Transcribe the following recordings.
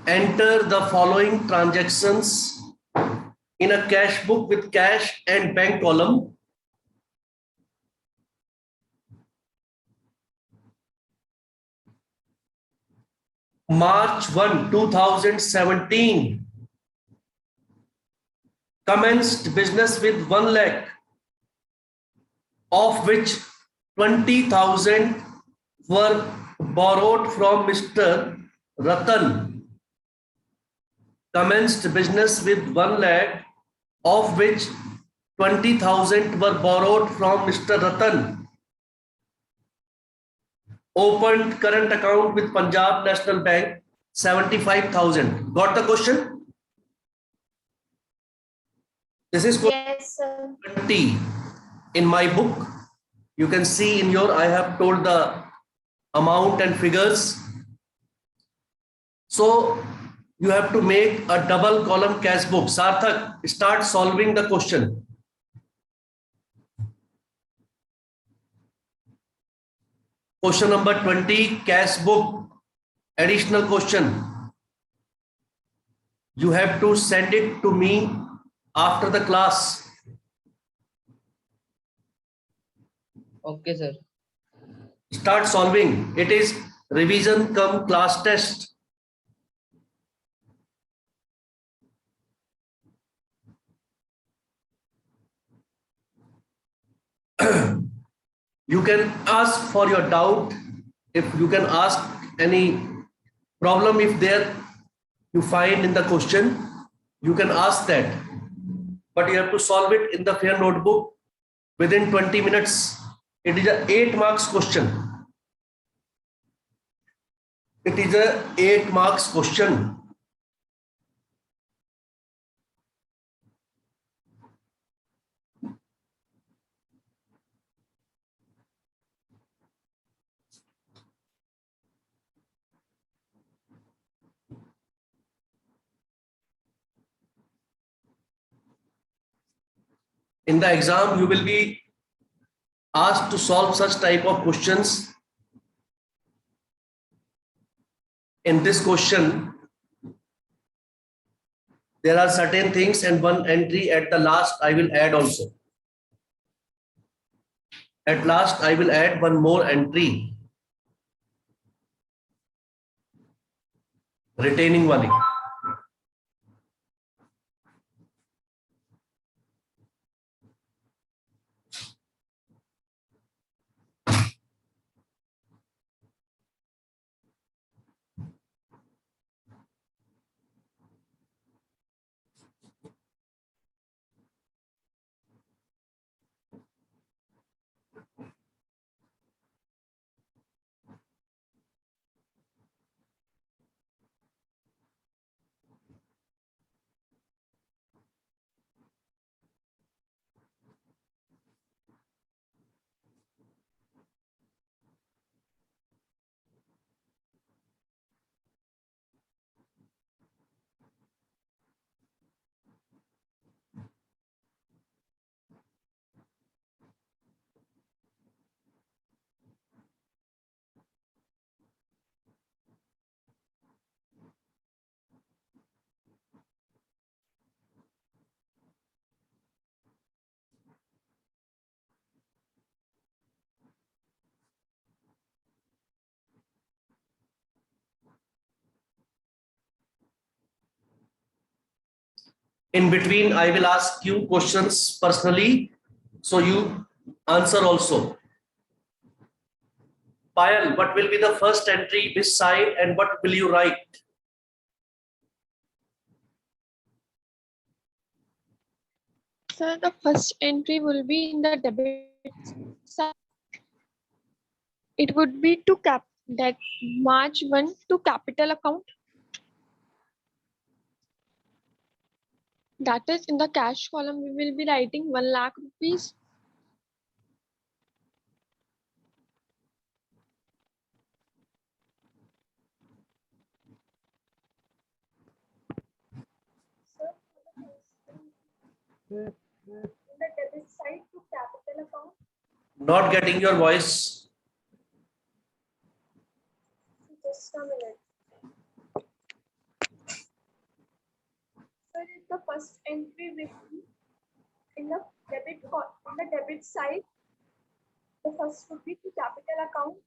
Enter the following transactions in a cash book with cash and bank column. March 1, 2017. Commenced business with 1 lakh, of which 20,000 were borrowed from Mr. Ratan. Commenced business with 1 lakh, of which 20,000 were borrowed from Mr. Ratan. Opened current account with Punjab National Bank, 75,000. Got the question? This is question Yes, sir. 20 in my book. You can see in your, I have told the amount and figures. So you have to make a double column cash book. Sarthak, start solving the question. Question number 20, cash book. Additional question. You have to send it to me after the class. Okay, sir. Start solving. It is revision cum class test. You can ask for your doubt. If you can ask any problem, if there you find in the question, you can ask that. But you have to solve it in the fair notebook within 20 minutes. It is a 8 marks question. It is a 8 marks question. In the exam, you will be asked to solve such type of questions. In this question, there are certain things and one entry at the last I will add also. At last, I will add one more entry. Retaining wali. In between, I will ask you questions personally, so you answer also. Payal, what will be the first entry, which side, and what will you write? Sir, the first entry will be in the debit side. It would be to that March 1 to capital account. That is, in the cash column, we will be writing 1 lakh rupees. In the debit side to capital account. Not getting your voice. Just a minute. the first entry will be in the debit side. The first would be to capital account.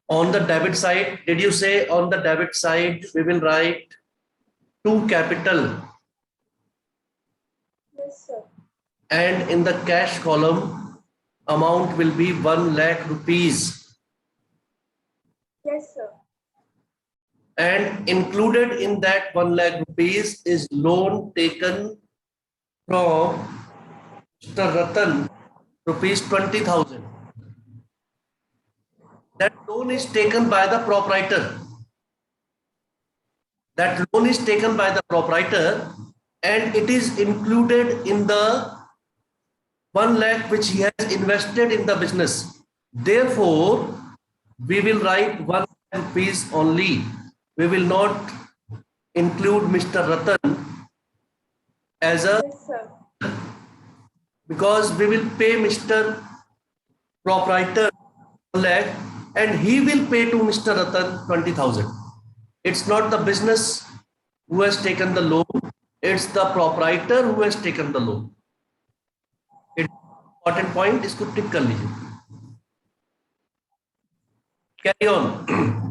On the debit side, did you say on the debit side we will write to capital, Yes, sir. and in the cash column amount will be 1 lakh rupees, Yes, sir. and included in that 1 lakh rupees is loan taken from Mr. Ratan, rupees 20,000. That loan is taken by the proprietor. That loan is taken by the proprietor, and it is included in the 1 lakh which he has invested in the business. Therefore, we will write 1 lakh rupees only. We will not include Mr. Ratan as a, Yes, sir. because we will pay Mr. Proprietor 1 lakh and he will pay to Mr. Ratan 20,000. It's not the business who has taken the loan, it's the proprietor who has taken the loan. It's important point, इसको टिक कर लीजिए. Carry on.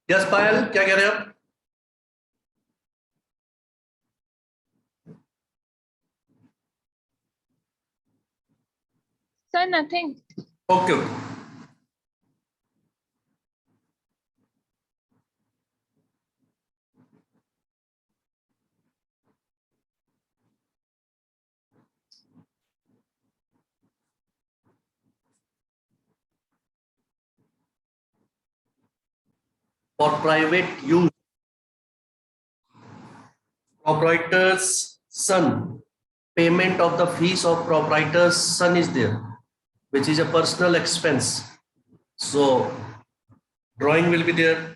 Yes, पायल, क्या कह रहे हैं आप? Sir, nothing. Okay. For private use, proprietor's son, payment of the fees of proprietor's son is there, which is a personal expense. So drawing will be there.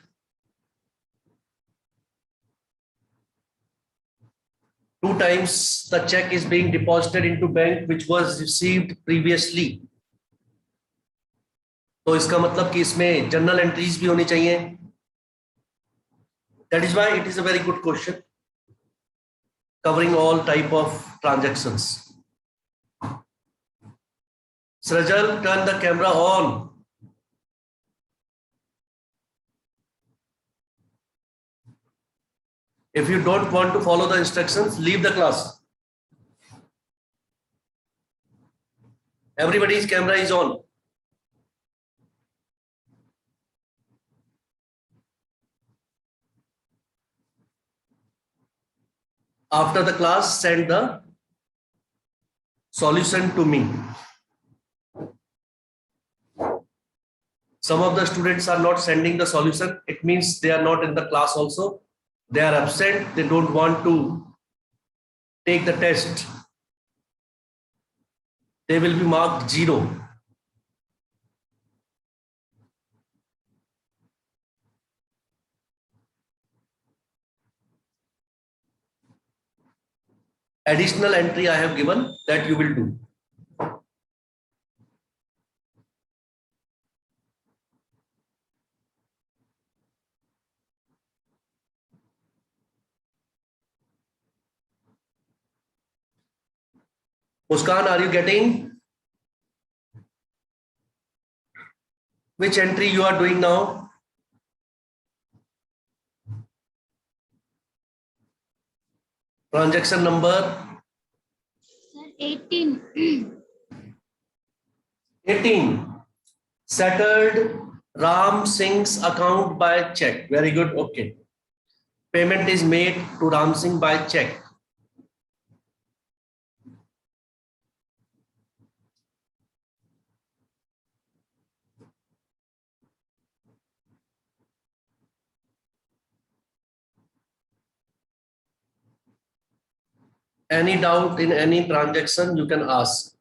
2 times the check is being deposited into bank which was received previously. तो इसका मतलब कि इसमें journal entries भी होनी चाहिए. That is why it is a very good question, covering all type of transactions. Srajal, turn the camera on. If you don't want to follow the instructions, leave the class. Everybody's camera is on. After the class, send the solution to me. Some of the students are not sending the solution. It means they are not in the class also. They are absent. They don't want to take the test. They will be marked 0. Additional entry I have given that you will do. Muskan, are you getting? Which entry you are doing now? Transaction number 18 settled Ram Singh's account by check. Very good. Okay. Payment is made to Ram Singh by check. Any doubt in any transaction you can ask.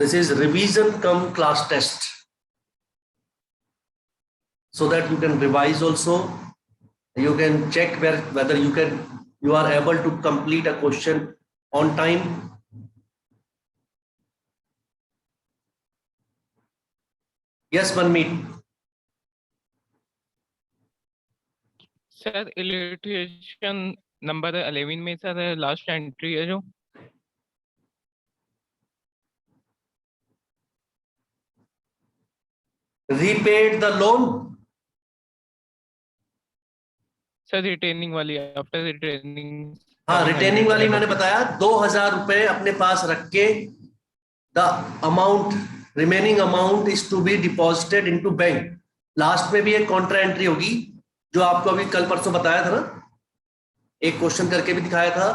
This is revision cum class test, so that you can revise also. You can check whether you are able to complete a question on time. Yes, Manmeet. Sir illustration number 11 में sir last entry है जो Repaid the loan. Sir retaining वाली after retaining हाँ, retaining वाली मैंने बताया 2,000 रुपए अपने पास रख के the amount remaining amount is to be deposited into bank. Last में भी एक कॉन्ट्रा एंट्री होगी जो आपको अभी कल परसों बताया था ना, एक क्वेश्चन करके भी दिखाया था.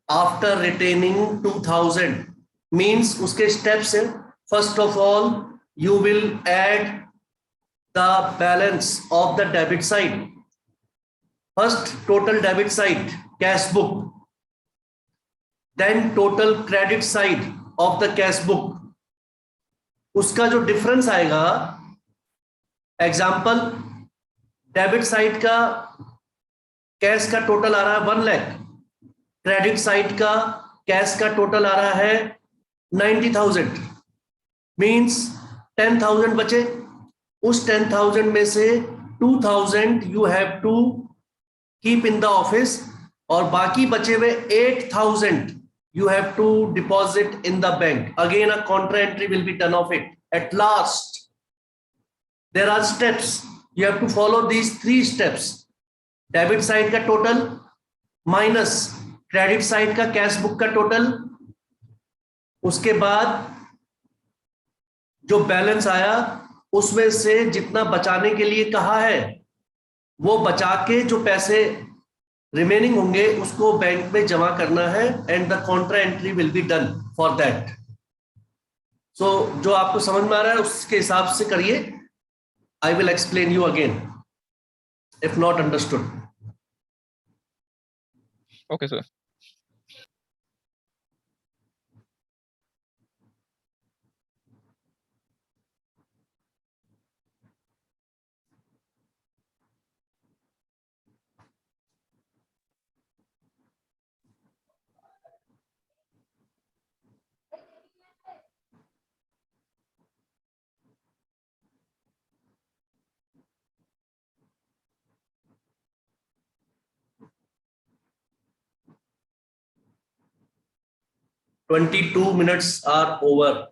आफ्टर रिटेनिंग 2,000 मींस उसके स्टेप्स है. First of all you will add the balance of the debit side. First, total debit side, cash book. Then total credit side of the cash book. उसका जो difference आएगा, example debit side का cash का total आ रहा है 1 lakh, credit side का cash का total आ रहा है 90,000, मींस 10,000 बचे. उस 10,000 में से 2,000 you have to keep in the office और बाकी बचे हुए 8,000 you have to deposit in the bank. Again a contra entry will be done of it. At last there are steps, you have to follow these 3 steps. Debit side का total minus credit side का cash book का total, उसके बाद जो balance आया उसमें से जितना बचाने के लिए कहा है वो बचा के जो पैसे रिमेनिंग होंगे उसको बैंक में जमा करना है. And the contra entry will be done for that. So जो आपको समझ में आ रहा है उसके हिसाब से करिए. I will explain you again if not understood. Okay sir. Two minutes are over.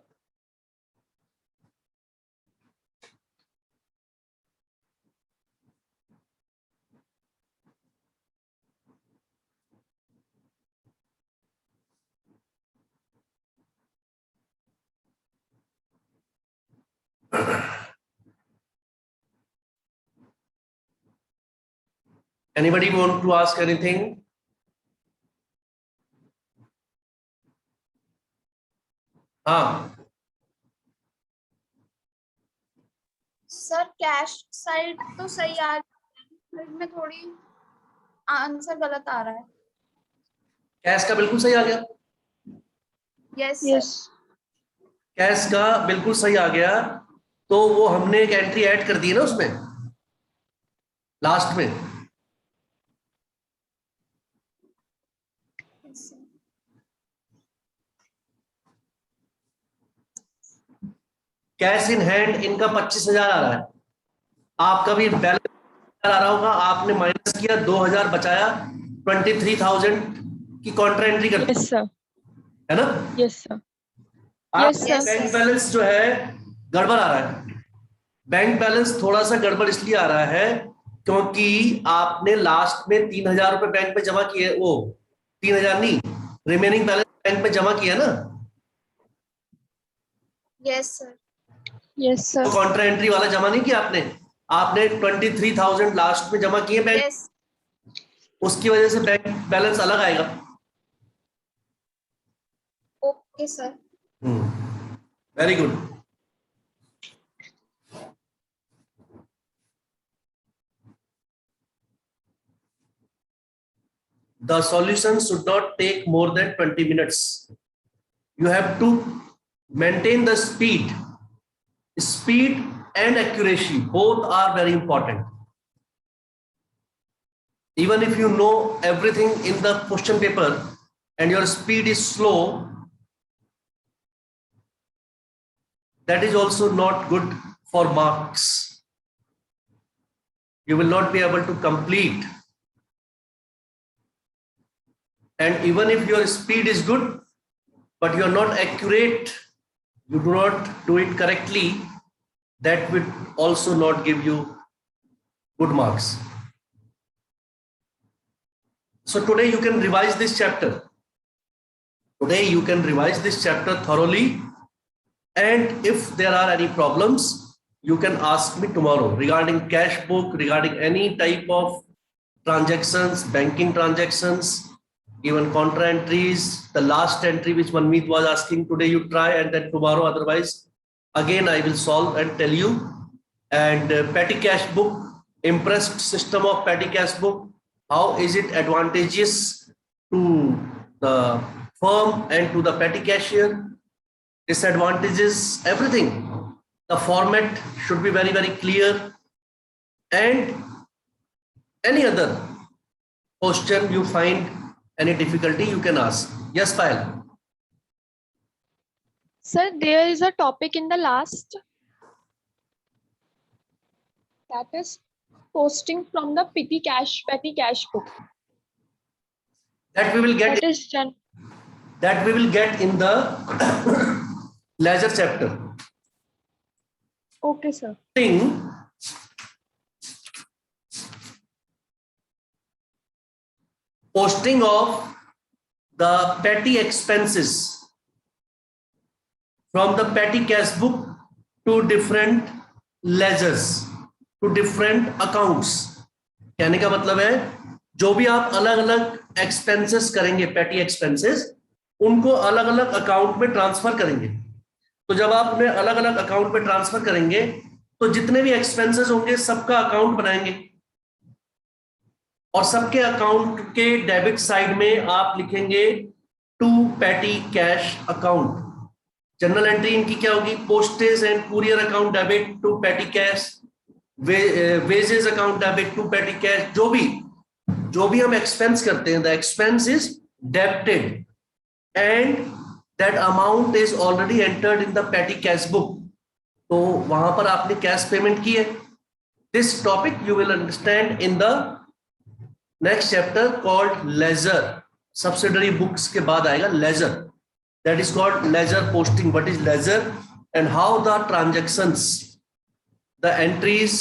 Anybody want to ask anything? हाँ, सर कैश साइड तो सही आ रही है, में थोड़ी आंसर गलत आ रहा है. कैश का बिल्कुल सही आ गया. Yes Yes. कैश का बिल्कुल सही आ गया. तो वो हमने एक एंट्री ऐड कर दी ना उसमें लास्ट में. कैश इन हैंड इनका 25,000 आ रहा है. आपका भी बैलेंस आ रहा होगा. आपने माइनस किया 2,000 बचाया, 23,000 की कॉन्ट्रा एंट्री कर दी Yes, sir. है ना. Yes, sir. आपका Yes, sir. बैंक बैलेंस जो है गड़बड़ आ रहा है. बैंक बैलेंस थोड़ा सा गड़बड़ इसलिए आ रहा है क्योंकि आपने लास्ट में 3,000 रुपए बैंक में जमा किए, वो 3,000 नहीं, रिमेनिंग बैलेंस बैंक में जमा किया ना, Yes, sir. Yes, sir. तो कॉन्ट्रा एंट्री वाला जमा नहीं किया आपने, आपने 23,000 लास्ट में जमा किए बैंक, Yes. उसकी वजह से बैंक बैलेंस अलग आएगा। Okay, sir. Very good. The solution should not take more than 20 minutes. You have to maintain the speed. Speed and accuracy, both are very important. Even if you know everything in the question paper and your speed is slow, that is also not good for marks. You will not be able to complete. And even if your speed is good, but you are not accurate, you do not do it correctly, that will also not give you good marks. So today you can revise this chapter. Today you can revise this chapter thoroughly. And if there are any problems, you can ask me tomorrow regarding cash book, regarding any type of transactions, banking transactions, even contra entries, the last entry which Manmeet was asking, today you try and then tomorrow, otherwise again I will solve and tell you. And petty cash book, impressed system of petty cash book, how is it advantageous to the firm and to the petty cashier, disadvantages, everything. The format should be very, very clear. And any other question you find any difficulty, you can ask. Yes, Payal. Sir, there is a topic in the last, that is posting from the petty cash book. That we will get. That is done. That we will get in the leisure chapter. Okay, sir. Posting of the petty expenses from the petty cash book to different ledgers, to different accounts. कहने का मतलब है जो भी आप अलग अलग expenses करेंगे, पेटी एक्सपेंसेस, उनको अलग अलग अकाउंट में ट्रांसफर करेंगे। तो जब आप उन्हें अलग अलग अकाउंट में ट्रांसफर करेंगे तो जितने भी एक्सपेंसेस होंगे सबका अकाउंट बनाएंगे और सबके अकाउंट के डेबिट साइड में आप लिखेंगे to petty cash account. General entry इनकी क्या होगी? Postage and courier account debit to petty cash, wages account debit to petty cash. जो भी हम एक्सपेंस करते हैं, the expense is debited and that amount is already entered in the petty cash book. तो वहां पर आपने कैश पेमेंट की है। This topic you will understand in the next chapter called ledger. Subsidiary books के बाद आएगा ledger, that is called ledger posting. What is ledger and how the transactions, the entries,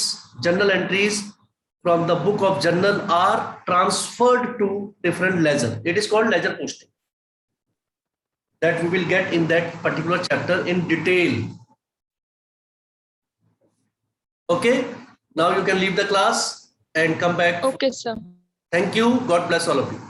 general entries from the book of journal are transferred to different ledger. It is called ledger posting. That we will get in that particular chapter in detail. Okay, now you can leave the class and come back. Okay, sir. Thank you. God bless all of you.